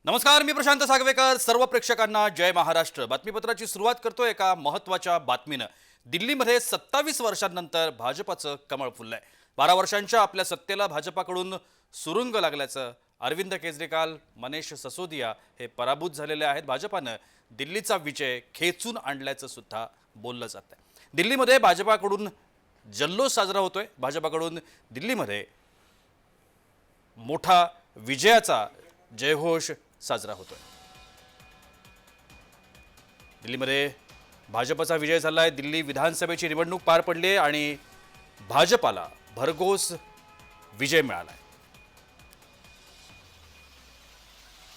नमस्कार, मी प्रशांत सागवेकर. सर्व प्रेक्षकांना जय महाराष्ट्र. बातमीपत्राची सुरुवात करतोय एका महत्त्वाच्या बातमीनं. दिल्लीमध्ये 27 वर्षांनंतर भाजपाचं कमळ फुललंय. 12 वर्षांच्या आपल्या सत्तेला भाजपाकडून सुरुंग लागल्याचं अरविंद केजरीवाल, मनीष सिसोदिया हे पराभूत झालेले आहेत. भाजपानं दिल्लीचा विजय खेचून आणल्याचं सुद्धा बोललं जात आहे. दिल्लीमध्ये भाजपाकडून जल्लोष साजरा होतोय. भाजपाकडून दिल्लीमध्ये मोठा विजयाचा जयघोष साजरा होतोय. दिल्लीमध्ये भाजपचा विजय झालाय. दिल्ली विधानसभेची निवडणूक पार पडली आहे आणि भाजपाला भरघोस विजय मिळालाय.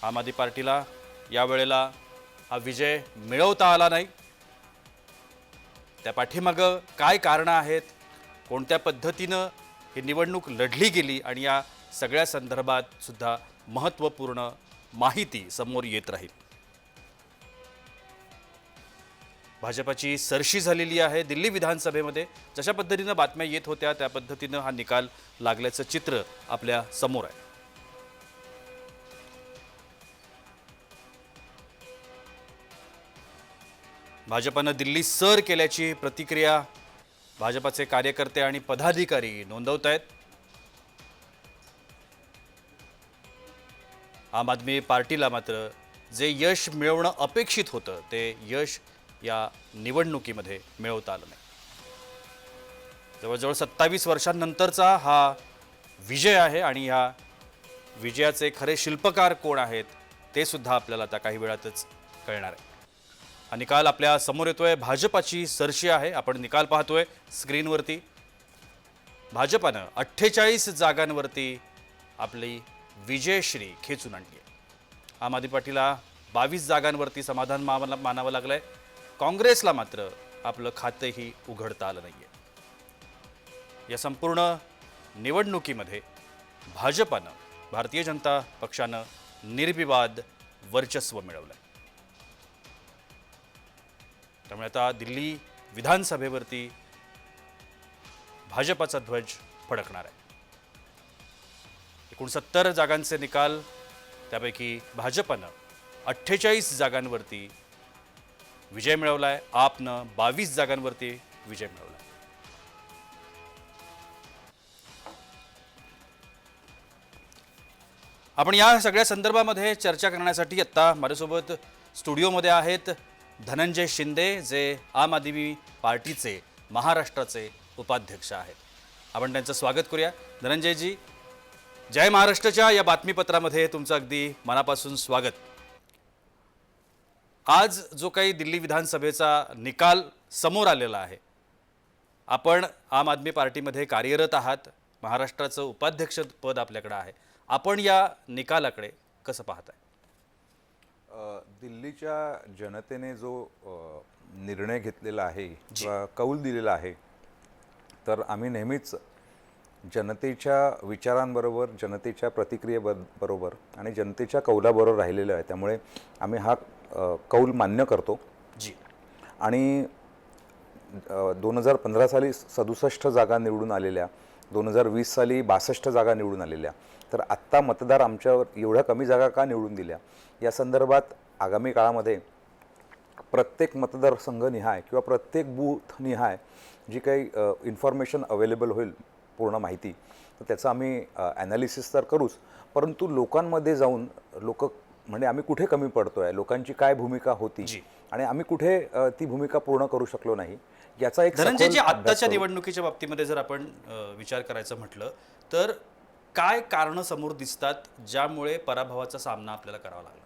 आम आदमी पार्टीला यावेळेला हा विजय मिळवता आला नाही. त्या पाठीमागं काय कारणं आहेत, कोणत्या पद्धतीनं ही निवडणूक लढली गेली आणि या सगळ्या संदर्भात सुद्धा महत्त्वपूर्ण माहिती समोर येत राहील. भाजपाची सरशी झालेली आहे. दिल्ली विधानसभेमध्ये जशा पद्धतीनं बातम्या येत होत्या त्या पद्धतीनं हा निकाल लागल्याचं चित्र आपल्या समोर आहे. भाजपानं दिल्ली सर केल्याची प्रतिक्रिया भाजपाचे कार्यकर्ते आणि पदाधिकारी नोंदवत आहेत. आम आदमी पार्टीला मात्र जे यश मिळवणं अपेक्षित होतं ते यश या निवडणुकीमध्ये मिळवता आलं नाही. जवळजवळ 27 वर्षांनंतरचा हा विजय आहे आणि या विजयाचे खरे शिल्पकार कोण आहेत ते सुद्धा आपल्याला आता काही वेळातच कळणार आहे. हा निकाल आपल्या समोर येतोय. भाजपाची सरशी आहे. आपण निकाल पाहतोय स्क्रीनवरती. भाजपानं 48 जागांवरती आपली विजयश्री खेचून आणली आहे. आम आदमी पार्टीला 22 जागांवरती समाधान मानावं लागलंय. काँग्रेसला मात्र आपलं खातंही उघडता आलं नाहीये. या संपूर्ण निवडणुकीमध्ये भाजपानं, भारतीय जनता पक्षानं निर्विवाद वर्चस्व मिळवलंय. त्यामुळे आता दिल्ली विधानसभेवरती भाजपाचा ध्वज फडकणार आहे. एकूण 70 जागांचे निकाल, त्यापैकी भाजपनं 48 जागांवरती विजय मिळवलाय. आपनं 22 जागांवरती विजय मिळवलाय. आपण या सगळ्या संदर्भामध्ये चर्चा करण्यासाठी आत्ता माझ्यासोबत स्टुडिओमध्ये आहेत धनंजय शिंदे, जे आम आदमी पार्टीचे महाराष्ट्राचे उपाध्यक्ष आहेत. आपण त्यांचं स्वागत करूया. धनंजयजी, जय महाराष्ट्राच्या या बातमीपत्रामध्ये तुमचं अगदी मनापासून स्वागत. आज जो काही दिल्ली विधानसभेचा निकाल समोर आलेला आहे, आपण आम आदमी पार्टीमध्ये कार्यरत आहात, महाराष्ट्राचं उपाध्यक्षपद आपल्याकडे आहे. आपण या निकालाकडे कसं पाहताय? दिल्लीच्या जनतेने जो निर्णय घेतलेला आहे किंवा कौल दिलेला आहे, तर आम्ही नेहमीच जनतेच्या विचारांबरोबर, जनतेच्या प्रतिक्रियेबरोबर आणि जनतेच्या कौलाबरोबर राहिलेलो आहे. त्यामुळे आम्ही हा कौल मान्य करतो. जी. आणि 2015 साली 67 जागा निवडून आलेल्या, 2020 साली 62 जागा निवडून आलेल्या, तर आत्ता मतदार आमच्यावर एवढ्या कमी जागा का निवडून दिल्या, या संदर्भात आगामी काळामध्ये प्रत्येक मतदारसंघनिहाय किंवा प्रत्येक बूथनिहाय जी काही इन्फॉर्मेशन अवेलेबल होईल, पूर्ण माहिती, तर त्याचं आम्ही ॲनालिसिस तर करूच, परंतु लोकांमध्ये जाऊन म्हणजे आम्ही कुठे कमी पडतोय, लोकांची काय भूमिका होती आणि आम्ही कुठे ती भूमिका पूर्ण करू शकलो नाही, याचा एक धनंजयजी, आत्ताच्या निवडणुकीच्या बाबतीमध्ये जर आपण विचार करायचं म्हटलं तर काय कारणं समोर दिसतात ज्यामुळे पराभवाचा सामना आपल्याला करावा लागला?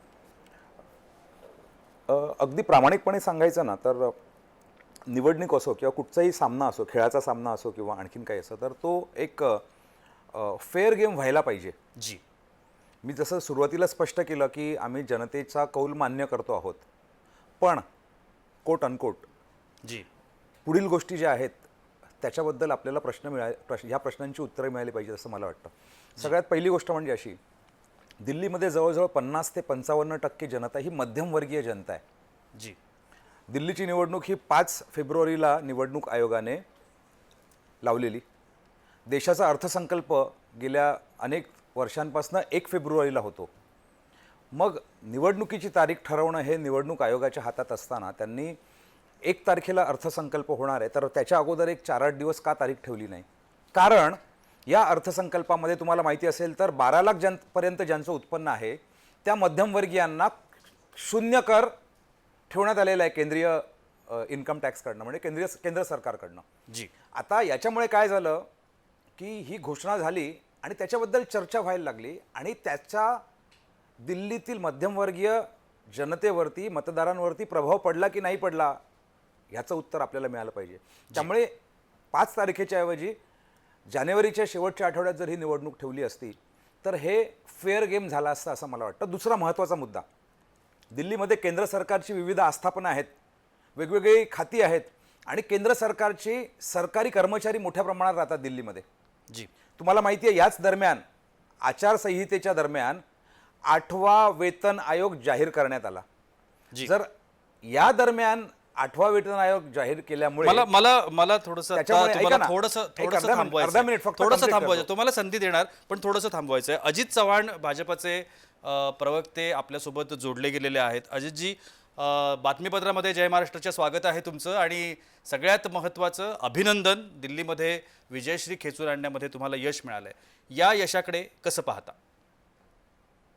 अगदी प्रामाणिकपणे सांगायचं ना, तर निवडणूक असो किंवा कुठचाही सामना असो, खेळाचा सामना असो किंवा आणखीन काही असो, तर तो एक फेअर गेम व्हायला पाहिजे. जी. मी जसं सुरुवातीला स्पष्ट केलं की आम्ही जनतेचा कौल मान्य करतो आहोत, पण कोट अनकोट जी पुढील गोष्टी ज्या आहेत त्याच्याबद्दल आपल्याला ह्या प्रश्नांची उत्तरे मिळाली पाहिजे असं मला वाटतं. सगळ्यात पहिली गोष्ट म्हणजे अशी, दिल्लीमध्ये जवळजवळ 50 ते 55% जनता ही मध्यमवर्गीय जनता आहे. जी. दिल्लीची निवडणूक ही 5 फेब्रुवारीला निवडणूक आयोगाने लावलेली. देशाचा अर्थसंकल्प गेल्या अनेक वर्षांपासून 1 फेब्रुवारीला होतो. मग निवडणुकीची तारीख ठरवणं हे निवडणूक आयोगाच्या हातात असताना त्यांनी 1 तारखेला अर्थसंकल्प होणार आहे, तर त्याच्या अगोदर एक 4-8 दिवस का तारीख ठेवली नाही? कारण या अर्थसंकल्पामध्ये तुम्हाला माहिती असेल तर 12 लाख पर्यंत ज्यांचं उत्पन्न आहे त्या मध्यमवर्गीयांना 0 कर ठेवण्यात आलेला आहे केंद्रीय इन्कम टॅक्सकडनं, म्हणजे केंद्र सरकारकडनं. जी. आता याच्यामुळे काय झालं की ही घोषणा झाली आणि त्याच्याबद्दल चर्चा व्हायला लागली आणि त्याचा दिल्लीतील मध्यमवर्गीय जनतेवरती, मतदारांवरती प्रभाव पडला की नाही पडला ह्याचं उत्तर आपल्याला मिळालं पाहिजे. त्यामुळे 5 तारखेच्या ऐवजी जानेवारीच्या शेवटच्या आठवड्यात जर ही निवडणूक ठेवली असती तर हे फेअर गेम झाला असता असं मला वाटतं. दुसरा महत्त्वाचा मुद्दा, दिल्लीमध्ये केंद्र सरकारची विविध आस्थापनं आहेत, वेगवेगळी खाती आहेत आणि केंद्र सरकारचे सरकारी कर्मचारी मोठ्या प्रमाणात राहतात दिल्लीमध्ये. जी. तुम्हाला माहिती आहे याच दरम्यान आचारसंहितेच्या दरम्यान 8वा वेतन आयोग जाहीर करण्यात आला. जी. जर या दरम्यान 8वा वेतन आयोग जाहीर केल्यामुळे मला मला मला थोडंसं त्याच्यामुळे ऐका तुम्हाला ना, थोडंसं एक अर्धा थांबवायचं मिनिट फक्त थोडंसं complete थांबवायचं करतो. तुम्हाला संधी देणार, पण थोडंसं थांबवायचं आहे. अजित चव्हाण भाजपचे प्रवक्ते आपल्यासोबत जोडले गेलेले आहेत. अजितजी, बातमीपत्रामध्ये जय महाराष्ट्राच्या स्वागत आहे तुमचं, आणि सगळ्यात महत्त्वाचं अभिनंदन, दिल्लीमध्ये विजयश्री खेचून आणण्यामध्ये तुम्हाला यश मिळालंय. या यशाकडे कसं पाहता?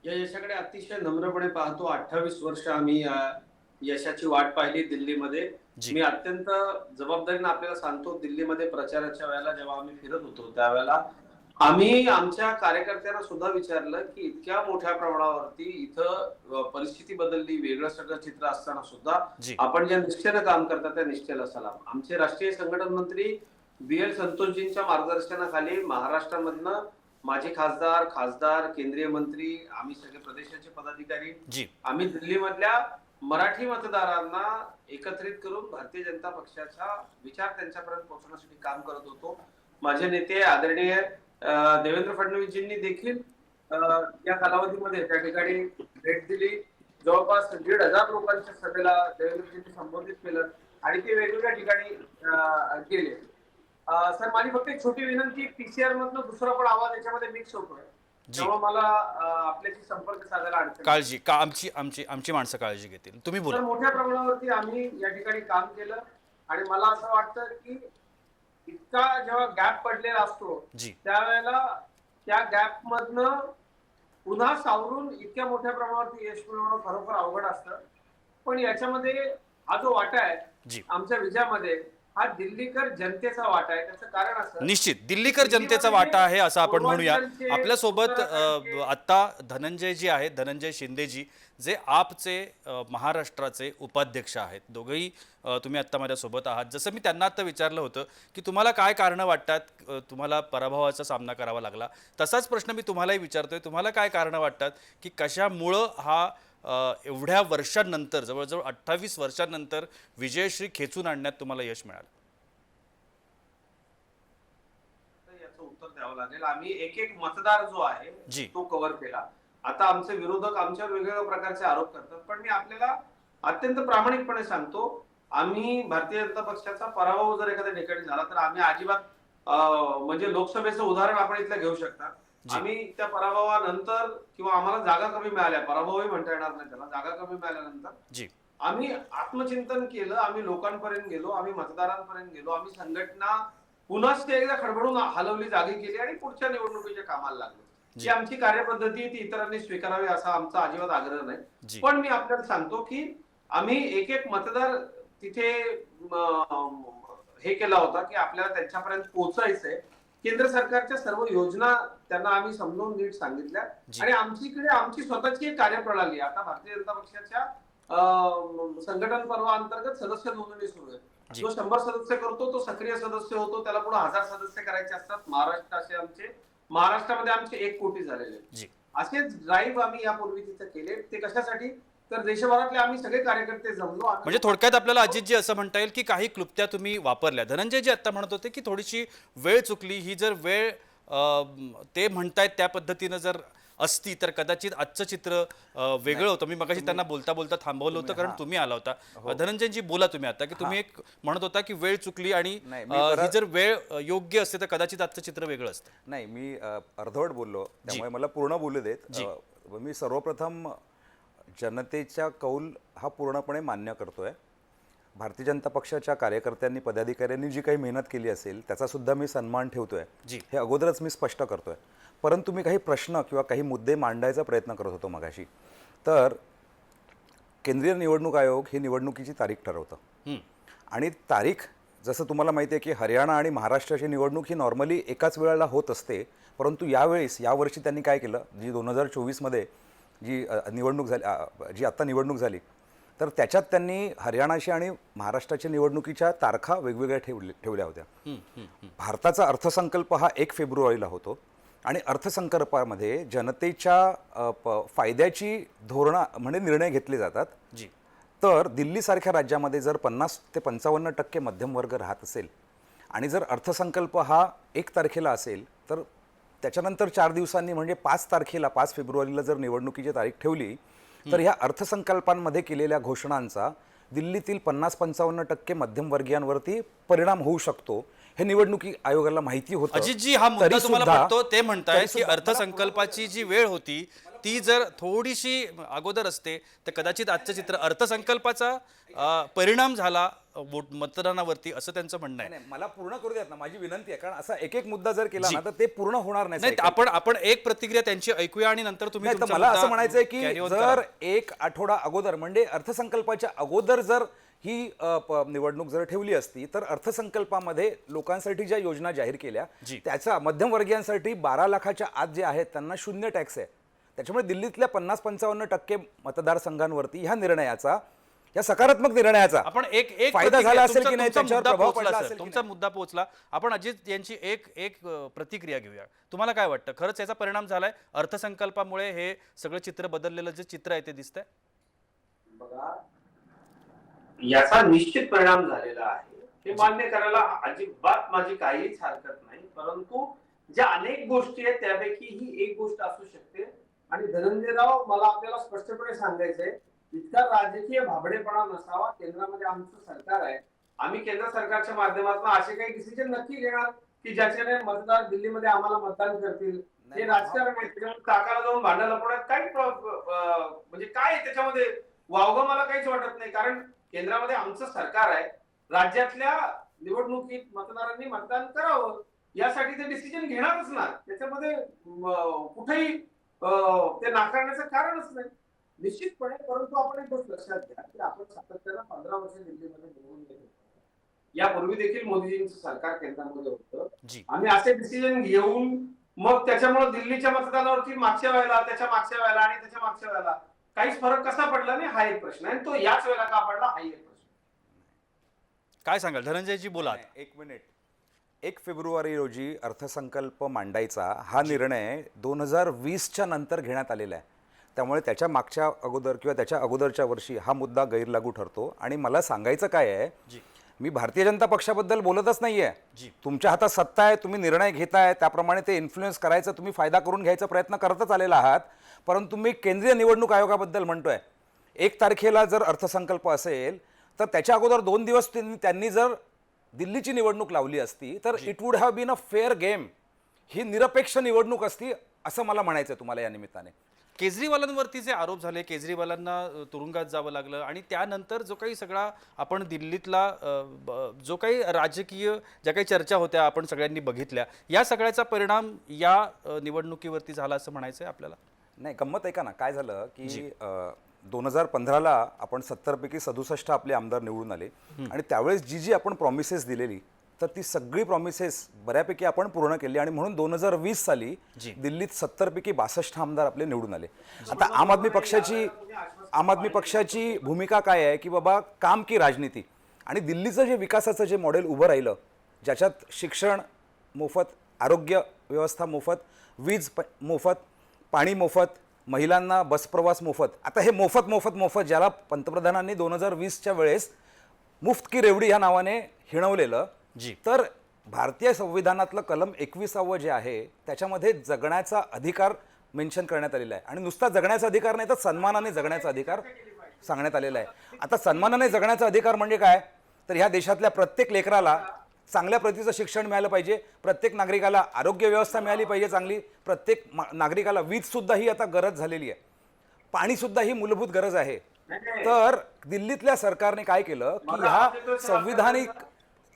या यशाकडे अतिशय नम्रपणे पाहतो. 28 वर्ष आम्ही यशाची वाट पाहिली दिल्लीमध्ये. जी. मी अत्यंत जबाबदारीने आपल्याला सांगतो, दिल्लीमध्ये प्रचाराच्या वेळेला जेव्हा आम्ही फिरत होतो त्यावेळेला आम्ही आमच्या कार्यकर्त्यांना सुद्धा विचारलं की इतक्या मोठ्या प्रमाणावरती इथं परिस्थिती बदलली, वेगळं सगळं चित्र असताना सुद्धा जी. आपण ज्या निष्ठेनं काम करता त्या निष्ठेला सलाम. आमचे राष्ट्रीय संघटन मंत्री BL संतोषजींच्या मार्गदर्शनाखाली महाराष्ट्रामधनं माजी खासदार, केंद्रीय मंत्री, आम्ही सगळे प्रदेशाचे पदाधिकारी, जी. आम्ही दिल्लीमधल्या मराठी मतदारांना एकत्रित करून भारतीय जनता पक्षाचा विचार त्यांच्यापर्यंत पोहोचवण्यासाठी काम करत होतो. माझे नेते आदरणीय देवेंद्र फडणवीसजींनी देखील या कालावधीमध्ये त्या ठिकाणी भेट दिली. जवळपास 1,500 लोकांच्या सभेला देवेंद्रजींनी संबोधित केलं आणि ते वेगवेगळ्या ठिकाणी गेले. सर, माझी फक्त एक छोटी विनंती, PCR मधनं दुसरा पण आवाज याच्यामध्ये मिक्स होतोय, त्यामुळे मला आपल्याशी संपर्क साधायला अडचण. काळजी का आमची माणसं काळजी घेतील, तुम्ही बोला. तर मोठ्या प्रमाणावरती आम्ही या ठिकाणी काम केलं आणि मला असं वाटतं की इतका जेव्हा गॅप पडलेला असतो जी. त्यावेळेला त्या गॅप मधनं पुन्हा सावरून इतक्या मोठ्या प्रमाणावरती यश मिळवणं खरोखर अवघड असतं. पण याच्यामध्ये हा जो वाटा आहे जी. आमच्या विजयामध्ये, हा दिल्लीकर जनतेचा वाटा आहे. त्याचं कारण असं, निश्चित दिल्लीकर जनतेचा वाटा आहे असं आपण म्हणूया. आपल्यासोबत आत्ता धनंजयजी आहेत, धनंजय शिंदेजी, जे आपचे महाराष्ट्राचे उपाध्यक्ष आहेत. दोघंही तुम्ही आत्ता माझ्यासोबत आहात. जसं मी त्यांना आत्ता विचारलं होतं की तुम्हाला काय कारणं वाटतात तुम्हाला पराभवाचा सामना करावा लागला, तसाच प्रश्न मी तुम्हालाही विचारतोय. तुम्हाला काय कारणं वाटतात की कशामुळं हा एवढ्या वर्षांनंतर, जवळजवळ 28 वर्षांनंतर विजयश्री खेचून आणण्यात तुम्हाला यश मिळालं? याचं उत्तर द्यावं लागेल. आम्ही एक मतदार जो आहे जी. तो कव्हर केला. आता आमचे विरोधक आमच्यावर वेगवेगळ्या प्रकारचे आरोप करतात, पण मी आपल्याला अत्यंत प्रामाणिकपणे सांगतो, आम्ही भारतीय जनता पक्षाचा पराभव जर एखाद्या ठिकाणी झाला तर आम्ही अजिबात म्हणजे लोकसभेचं उदाहरण आपण इथलं घेऊ शकता. आम्ही त्या पराभवानंतर किंवा आम्हाला जागा कमी मिळाल्या, पराभवही म्हणता येणार नाही त्याला, जागा कमी मिळाल्यानंतर जी. आम्ही आत्मचिंतन केलं, आम्ही लोकांपर्यंत गेलो, आम्ही मतदारांपर्यंत गेलो, आम्ही संघटना पुन्हा ते एकदा खडबडून हलवली, जागी केली आणि पुढच्या निवडणुकीच्या कामाला लागलो. जी आमची कार्यपद्धती ती इतरांनी स्वीकारावी असा आमचा अजिबात आग्रह नाही. पण मी आपल्याला सांगतो की आम्ही एक मतदार तिथे हे केला होता की आपल्याला त्यांच्यापर्यंत पोहोचायचंय. केंद्र सरकारच्या सर्व योजना त्यांना आम्ही समजावून नीट सांगितल्या आणि आमची स्वतःची एक कार्यप्रणाली. आता भारतीय जनता पक्षाच्या संघटन पर्वा अंतर्गत सदस्य नोंदणी सुरू आहे. जो 100 सदस्य करतो तो सक्रिय सदस्य होतो, त्याला पुढे 1000 सदस्य करायचे असतात. महाराष्ट्रामध्ये आमचे 1 कोटी झालेले. असेच ड्राईव्ह आम्ही यापूर्वी तिथे केले. ते कशासाठी, तर देशभरातले आम्ही सगळे कार्यकर्ते जमलो. म्हणजे थोडक्यात आपल्याला अजितजी असं म्हणता येईल की काही क्लुप्त्या तुम्ही वापरल्या. धनंजयजी आत्ता म्हणत होते की थोडीशी वेळ चुकली. ही जर वेळ ते म्हणतायत त्या पद्धतीनं जर असती तर कदाचित आजचं चित्र वेगळं होतं. मी मगाशी त्यांना बोलता बोलता थांबवलं होतं कारण तुम्ही आला होता. धनंजयजी, बोला तुम्ही आता की तुम्ही एक म्हणत होता की वेळ चुकली आणि ही जर वेळ योग्य असते तर कदाचित आजचं चित्र वेगळं असतं. नाही, मी अर्धवट बोललो, त्यामुळे मला पूर्ण बोलू देत. मी सर्वप्रथम जनतेचा कौल हा पूर्णपणे मान्य करतोय. भारतीय जनता पक्षाच्या कार्यकर्त्यांनी पदाधिकाऱ्यांनी जी काही मेहनत केली असेल त्याचा सुद्धा मी सन्मान ठेवतोय. जी. हे अगोदरच मी स्पष्ट करतोय. परंतु मी काही प्रश्न किंवा काही मुद्दे मांडायचा प्रयत्न करत होतो मगाशी. तर केंद्रीय निवडणूक आयोग ही निवडणुकीची तारीख ठरवतं आणि तारीख जसं तुम्हाला माहिती आहे की हरियाणा आणि महाराष्ट्राची निवडणूक ही नॉर्मली एकाच वेळेला होत असते. परंतु यावर्षी त्यांनी काय केलं, जी 2024मध्ये जी निवडणूक झाली, जी आत्ता निवडणूक झाली, तर त्याच्यात त्यांनी हरियाणाची आणि महाराष्ट्राच्या निवडणुकीच्या तारखा वेगवेगळ्या ठेवल्या होत्या. भारताचा अर्थसंकल्प हा 1 फेब्रुवारीला होतो आणि अर्थसंकल्पामध्ये जनतेच्या फायद्याची धोरणं म्हणजे निर्णय घेतले जातात. जी. तर दिल्लीसारख्या राज्यामध्ये जर 50 ते 55% मध्यमवर्ग राहत असेल आणि जर अर्थसंकल्प हा 1 तारखेला असेल तर त्याच्यानंतर 4 दिवसांनी म्हणजे 5 तारखेला 5 फेब्रुवारीला जर निवडणुकीची तारीख ठेवली तर ह्या अर्थसंकल्पांमध्ये केलेल्या घोषणांचा दिल्लीतील 50-55% मध्यमवर्गीयांवरती परिणाम होऊ शकतो. हे निवडणुकी आयोगाला माहिती होतं. अजितजी, हा मुद्दा तुम्हाला पटतो? ते म्हणताय की अर्थसंकल्पाची जी वेळ होती ती जर थोडीशी अगोदर असते तर कदाचित आजचं चित्र अर्थसंकल्पाचा परिणाम झाला मतदानावरती, असं त्यांचं म्हणणं आहे. नाही, मला पूर्ण करू द्यात ना, माझी विनंती आहे. कारण असा एक मुद्दा जर केला ना तर ते पूर्ण होणार नाही. नाही, आपण एक प्रतिक्रिया त्यांची ऐकूया आणि नंतर तुम्ही नाही, तर मला असं म्हणायचंय की जर 1 आठवडा अगोदर म्हणजे अर्थसंकल्पाच्या अगोदर जर ही निवडणूक जर ठेवली असती तर अर्थसंकल्पामध्ये लोकांसाठी ज्या योजना जाहीर केल्या त्याचा मध्यमवर्गीयांसाठी 12 लाखाच्या आत जे आहेत त्यांना 0 टॅक्स आहे. त्याच्यामुळे दिल्लीतल्या 50-55% मतदारसंघांवरती ह्या निर्णयाचा, या सकारात्मक निर्णयाचा आपण एक फायदा झाला असेल की नाही, तुमचा त्याच्यावर मुद्दा प्रभाव पोहोचला पडला सर, असेल की तुमचा मुद्दा पोहोचला. आपण अजित यांची एक प्रतिक्रिया घेऊया. तुम्हाला काय वाटतं, खरंच याचा परिणाम झालाय अर्थसंकल्पामुळे? हे सगळं चित्र बदललेलं जे चित्र आहे ते दिसतंय? बघा, याचा निश्चित परिणाम झालेला आहे, हे मान्य करायला अजिबात माझी काहीच हरकत नाही. परंतु ज्या अनेक गोष्टी आहेत त्यापैकी ही एक गोष्ट असू शकते. आणि धनंजयराव, मला आपल्याला स्पष्टपणे सांगायचंय, इतका राजकीय भाबडेपणा नसावा. केंद्रामध्ये आमचं सरकार आहे. आम्ही केंद्र सरकारच्या माध्यमातून असे काही डिसिजन नक्की घेणार की ज्याच्याने मतदार दिल्लीमध्ये आम्हाला मतदान करतील. हे राजकारण आहे. त्याच्यामुळे काकाला जाऊन भांडायला पडत काही म्हणजे काय त्याच्यामध्ये वावगं मला काहीच वाटत नाही. कारण केंद्रामध्ये आमचं सरकार आहे. राज्यातल्या निवडणुकीत मतदारांनी मतदान करावं यासाठी ते डिसिजन घेणारच ना. त्याच्यामध्ये कुठेही ते नाकारण्याचं कारणच नाही निश्चितपणे. परंतु आपण एक गोष्ट लक्षात घ्या की आपण सातत्यानं 15 वर्ष दिल्लीमध्ये निवडून गेलो. यापूर्वी देखील मोदीजींचं सरकार केंद्रामध्ये होतं. आम्ही असे डिसिजन घेऊन मग त्याच्यामुळे दिल्लीच्या मतदानावरती मागच्या वेळेला, त्याच्या मागच्या वेळेला आणि त्याच्या मागच्या वेळेला काहीच फरक कसा पडला नाही, हा एक प्रश्न आहे. आणि तो याच वेळेला का पडला, हा एक प्रश्न. काय सांगाल धनंजयजी? बोला. 1 मिनिट. 1 फेब्रुवारी रोजी अर्थसंकल्प मांडायचा हा निर्णय 2020च्या नंतर घेण्यात आलेला आहे. त्यामुळे त्याच्या मागच्या अगोदर किंवा त्याच्या अगोदरच्या वर्षी हा मुद्दा गैरलागू ठरतो. आणि मला सांगायचं काय आहे, मी भारतीय जनता पक्षाबद्दल बोलतच नाहीये. तुमच्या हातात सत्ता आहे, तुम्ही निर्णय घेताय, त्याप्रमाणे ते इन्फ्लुएन्स करायचं, तुम्ही फायदा करून घ्यायचा प्रयत्न करतच आलेला आहात. परंतु मी केंद्रीय निवडणूक आयोगाबद्दल म्हणतोय. 1 तारखेला जर अर्थसंकल्प असेल तर त्याच्या अगोदर 2 दिवस त्यांनी जर दिल्लीची निवडणूक लावली असती तर it would have been a fair game. ही निरपेक्ष निवडणूक असती असं मला म्हणायचं तुम्हाला या निमित्ताने. केजरीवालांवरती जे आरोप झाले, केजरीवालांना तुरुंगात जावं लागलं आणि त्यानंतर जो काही सगळा आपण दिल्लीतला जो काही राजकीय ज्या काही चर्चा होत्या आपण सगळ्यांनी बघितल्या, या सगळ्याचा परिणाम या निवडणुकीवरती झाला असं म्हणायचं आहे आपल्याला? नाही, गंमत आहे का ना. काय झालं की 2015ला आपण 70 पैकी 67 आपले आमदार निवडून आले आणि त्यावेळेस जी आपण प्रॉमिसेस दिलेली तर ती सगळी प्रॉमिसेस बऱ्यापैकी आपण पूर्ण केली. आणि म्हणून 2020 साली दिल्लीत 70 पैकी 62 आमदार आपले निवडून आले. आता आम आदमी पक्षाची भूमिका काय आहे की बाबा काम की राजनीती. आणि दिल्लीचं जे विकासाचं जे मॉडेल उभं राहिलं, ज्याच्यात शिक्षण मोफत, आरोग्य व्यवस्था मोफत, वीज मोफत, पाणी मोफत, महिलांना बस प्रवास मोफत. आता हे मोफत ज्याला पंतप्रधानांनी 2020च्या वेळेस मुफ्त की रेवडी ह्या नावाने हिणवलेलं, तर भारतीय संविधानातलं कलम 21 जे आहे त्याच्यामध्ये जगण्याचा अधिकार मेन्शन करण्यात आलेला आहे. आणि नुसता जगण्याचा अधिकार नाही तर सन्मानाने जगण्याचा अधिकार सांगण्यात आलेला आहे. आता सन्मानाने जगण्याचा अधिकार म्हणजे काय, तर ह्या देशातल्या प्रत्येक लेकराला चांगल्या प्रतीचं शिक्षण मिळालं पाहिजे, प्रत्येक नागरिकाला आरोग्य व्यवस्था मिळाली पाहिजे चांगली, प्रत्येक नागरिकाला वीज सुद्धा ही आता गरज झालेली आहे. पाणी सुद्धा ही मूलभूत गरज आहे. नाही. तर दिल्लीतल्या सरकारने काय केलं की मला ह्या आवडतं सर,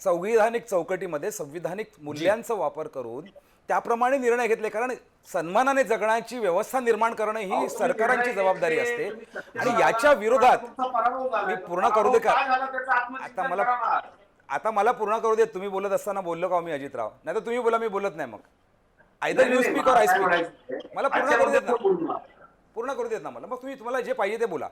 संविधानिक चौकटीमध्ये संविधानिक मूल्यांचा वापर करून त्याप्रमाणे निर्णय घेतले. कारण सन्मानाने जगण्याची व्यवस्था निर्माण करणं ही सरकारांची जबाबदारी असते. आणि याच्या विरोधात मी पूर्ण करू दे का? आता मला पूर्ण करू देत. तुम्ही बोलत असताना बोललो का मी अजितराव? नाही तर तुम्ही बोला, मी बोलत नाही. मग आयदर यू स्पीक और आय स्पीक. मला पूर्ण करू देत ना, पूर्ण करू देत ना मला. मग तुम्हाला जे पाहिजे ते बोला.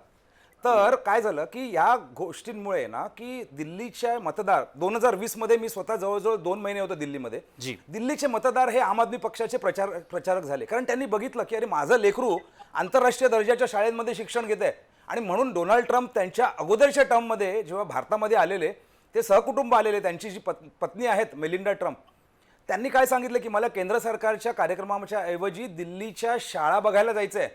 तर काय झालं की या गोष्टींमुळे ना की दिल्लीच्या मतदार 2020 मध्ये मी स्वतः जवळजवळ 2 महिने होतो दिल्लीमध्ये. दिल्लीचे मतदार हे आम आदमी पक्षाचे प्रचारक झाले. कारण त्यांनी बघितलं की अरे माझं लेकरू आंतरराष्ट्रीय दर्जाच्या शाळेमध्ये शिक्षण घेत आहे. आणि म्हणून डोनाल्ड ट्रम्प त्यांच्या अगोदरच्या टर्ममध्ये जेव्हा भारतामध्ये आलेले, ते सहकुटुंब आलेले, त्यांची जी पत्नी आहेत मेलिंडा ट्रम्प, त्यांनी काय सांगितलं की मला केंद्र सरकारच्या कार्यक्रमाच्या ऐवजी दिल्लीच्या शाळा बघायला जायचं आहे.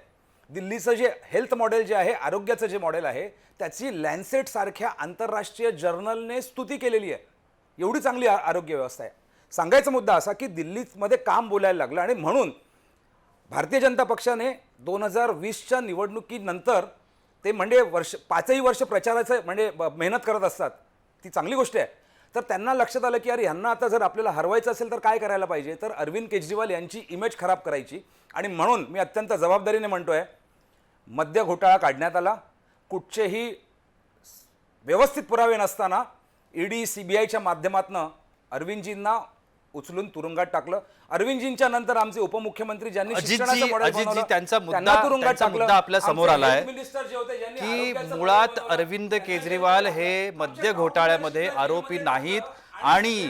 दिल्लीचं जे हेल्थ मॉडेल जे आहे, आरोग्याचं जे मॉडेल आहे, त्याची लॅन्सेट सारख्या आंतरराष्ट्रीय जर्नलने स्तुती केलेली आहे. एवढी चांगली आरोग्य व्यवस्था आहे. सांगायचा मुद्दा असा की दिल्लीमध्ये काम बोलायला लागलं. आणि म्हणून भारतीय जनता पक्षाने 2020च्या निवडणुकीनंतर ते म्हणजे 5ही वर्ष प्रचाराचं म्हणजे मेहनत करत असतात, ती चांगली गोष्ट आहे. तर त्यांना लक्षात आलं की अरे ह्यांना आता जर आपल्याला हरवायचं असेल तर काय करायला पाहिजे, तर अरविंद केजरीवाल यांची इमेज खराब करायची. आणि म्हणून मी अत्यंत जबाबदारीने म्हणतोय, मद्य घोटाळा काढण्यात आला. कुठचेही व्यवस्थित पुरावे नसताना ईडी सीबीआयच्या माध्यमातून अरविंदजींना उचलून तुरुंगात टाकलं. अरविंदजींच्या नंतर आमचे उपमुख्यमंत्री ज्यांनी शिक्षणाचं मॉडेल बनवलं, त्यांचा त्यांना तुरुंगात मुद्दा टाकलं. आपल्या समोर आला आहे मिनिस्टर जे होते ज्यांनी की आरोग्याचं मुळात मॉडेल बनवलं, अरविंद केजरीवाल हे मद्य घोटाळ्यामध्ये आरोपी नाहीत आणि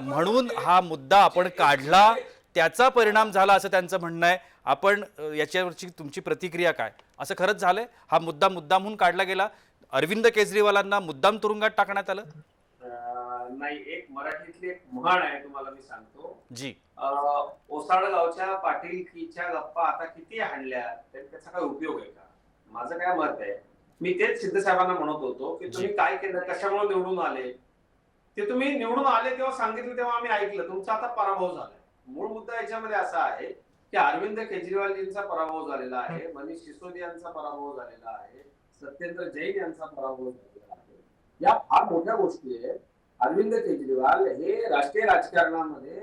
म्हणून हा मुद्दा आपण काढला, त्याचा परिणाम झाला असं त्यांचं म्हणणं आहे. आपण याच्यावरची तुमची प्रतिक्रिया काय? असं खरंच झालंय? हा मुद्दा मुद्दामहून काढला गेला, अरविंद केजरीवालांना मुद्दाम तुरुंगात टाकण्यात आलं? नाही, एक मराठीतली एक म्हण आहे, तुम्हाला मी सांगतो जी. ओसाडगावच्या पाटीलकीच्या गप्पा आता किती हाणल्या तरी त्याचा काय उपयोग आहे का? माझं काय मत आहे, मी तेच सिद्ध साहेबांना म्हणत होतो की तुम्ही काय केलं, कशामुळे निवडून आले. ते तुम्ही निवडून आले तेव्हा सांगितलं, तेव्हा आम्ही ऐकलं. तुमचा आता पराभव झालाय. मूळ मुद्दा याच्यामध्ये असा आहे की अरविंद केजरीवालजींचा पराभव झालेला आहे, मनीष सिसोदिया यांचा पराभव झालेला आहे, सत्येंद्र जैन यांचा पराभव झालेला आहे. या फार मोठ्या गोष्टी आहेत. अरविंद केजरीवाल हे राष्ट्रीय राजकारणामध्ये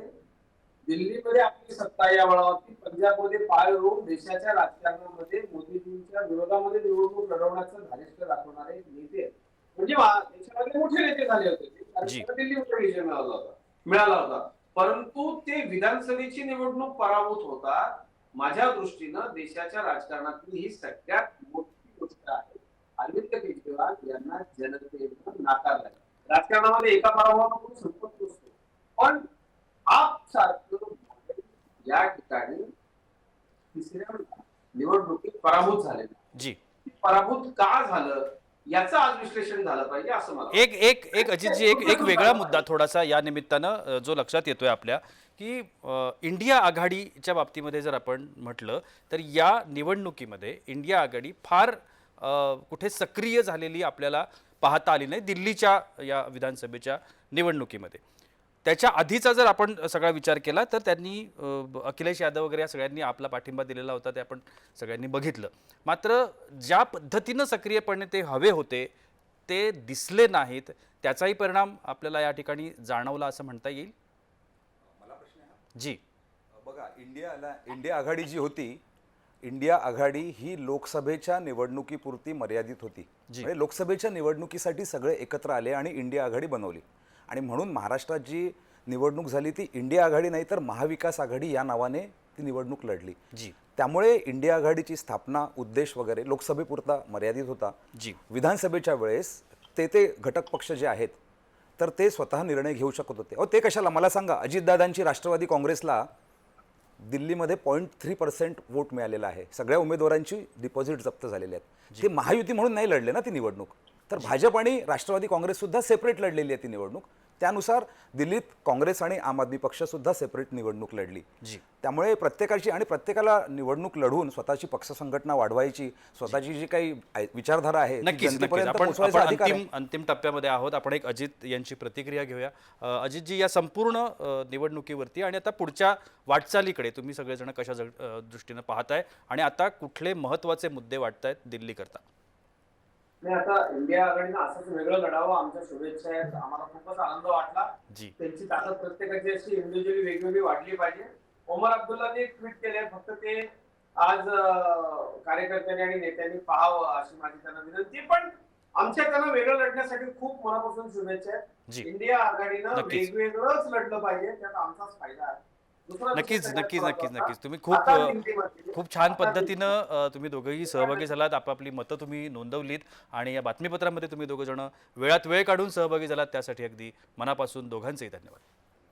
दिल्लीमध्ये आपली सत्ता या बळावरती, पंजाबमध्ये पाय रोवून देशाच्या राजकारणामध्ये मोदीजींच्या विरोधामध्ये निवडणूक लढवण्याचं धारिष्ट्य दाखवणारे एक नेते आहेत. म्हणजे देशामध्ये मोठे नेते झाले होते ते, कारण दिल्लीमध्ये विजय मिळाला होता. परंतु ते विधानसभेची निवडणूक पराभूत होतात. माझ्या दृष्टीनं देशाच्या राजकारणातली ही सगळ्यात मोठी गोष्ट आहे. अरविंद केजरीवाल यांना जनतेनं नाकारलं. राजकारणामध्ये एका पराभवानं कोणी संपत नसतो, पण आप सारखं या ठिकाणी तिसऱ्या निवडणुकीत पराभूत झाले. पराभूत का झालं याचं आज विश्लेषण झालं पाहिजे असं मला. एक अजितजी एक वेगळा मुद्दा थोडासा या निमित्तानं जो लक्षात येतोय आपल्या, की इंडिया आघाडीच्या बाबतीमध्ये जर आपण म्हटलं तर या निवडणुकीमध्ये इंडिया आघाडी फार कुठे सक्रिय झालेली आपल्याला पाहता आली नाही दिल्लीच्या या विधानसभेच्या निवडणुकीमध्ये. त्याच्या आधीचा जर आपण सगळा विचार केला तर त्यांनी अखिलेश यादव वगैरे या सगळ्यांनी आपला पाठिंबा दिलेला होता, ते आपण सगळ्यांनी बघितलं. मात्र ज्या पद्धतीनं सक्रियपणे ते हवे होते ते दिसले नाहीत, त्याचाही परिणाम आपल्याला या ठिकाणी जाणवला असं म्हणता येईल. मला प्रश्न आहे जी. बघा, इंडिया आघाडी जी होती, इंडिया आघाडी ही लोकसभेच्या निवडणुकीपुरती मर्यादित होती. म्हणजे लोकसभेच्या निवडणुकीसाठी सगळे एकत्र आले आणि इंडिया आघाडी बनवली. आणि म्हणून महाराष्ट्रात जी निवडणूक झाली ती इंडिया आघाडी नाही तर महाविकास आघाडी या नावाने ती निवडणूक लढली. त्यामुळे इंडिया आघाडीची स्थापना उद्देश वगैरे लोकसभेपुरता मर्यादित होता. विधानसभेच्या वेळेस ते घटक पक्ष जे आहेत तर ते स्वतः निर्णय घेऊ शकत होते. ते कशाला मला सांगा, अजितदादांची राष्ट्रवादी काँग्रेसला दिल्लीमध्ये 0.3% वोट मिळालेला आहे. सगळ्या उमेदवारांची डिपॉझिट जप्त झालेली आहेत. ते महायुती म्हणून नाही लढले ना ती निवडणूक. तर भाजप आणि राष्ट्रवादी काँग्रेस सुद्धा सेपरेट लढलेली आहे ती निवडणूक. त्यानुसार दिल्लीत काँग्रेस आणि आम आदमी पक्षसुद्धा सेपरेट निवडणूक लढली. जी. त्यामुळे प्रत्येकाची आणि प्रत्येकाला निवडणूक लढवून स्वतःची पक्ष संघटना वाढवायची, स्वतःची जी काही विचारधारा आहे ती नक्कीच जनतेपर्यंत आपण पोहोचवायचा आपण अधिकार आहे. अंतिम टप्प्यामध्ये आहोत. आपण एक अजित यांची प्रतिक्रिया घेऊया. अजितजी, या संपूर्ण निवडणुकीवरती आणि आता पुढच्या वाटचालीकडे तुम्ही सगळेजण कशा दृष्टीनं पाहताय आणि आता कुठले महत्त्वाचे मुद्दे वाटतायत दिल्लीकरता? नाही, आता इंडिया आघाडीनं असंच वेगळं लढावं, आमच्या शुभेच्छा आहेत. आम्हाला खूपच आनंद वाटला. जी. त्यांची ताकद प्रत्येकाची अशी इंडिव्हिज्युअली वेगवेगळी वाढली पाहिजे. ओमर अब्दुल्लाने एक ट्विट केलंय, फक्त ते आज कार्यकर्त्यांनी आणि नेत्यांनी पाहावं अशी माझी त्यांना विनंती. पण आमच्या त्यांना वेगळं लढण्यासाठी खूप मनापासून शुभेच्छा आहेत. जी. इंडिया आघाडीनं नक्कीच. वेगवेगळंच लढलं पाहिजे, त्यात आमचाच फायदा आहे. नक्कीच नक्कीच नक्कीच नक्कीच तुम्ही खूप आता दिल्लीमध्ये- खूप छान पद्धतीनं तुम्ही दोघंही सहभागी झालात. आपापली मतं तुम्ही नोंदवलीत आणि या बातमीपत्रामध्ये तुम्ही दोघं जण वेळात वेळ काढून सहभागी झालात, त्यासाठी अगदी मनापासून दोघांचेही धन्यवाद.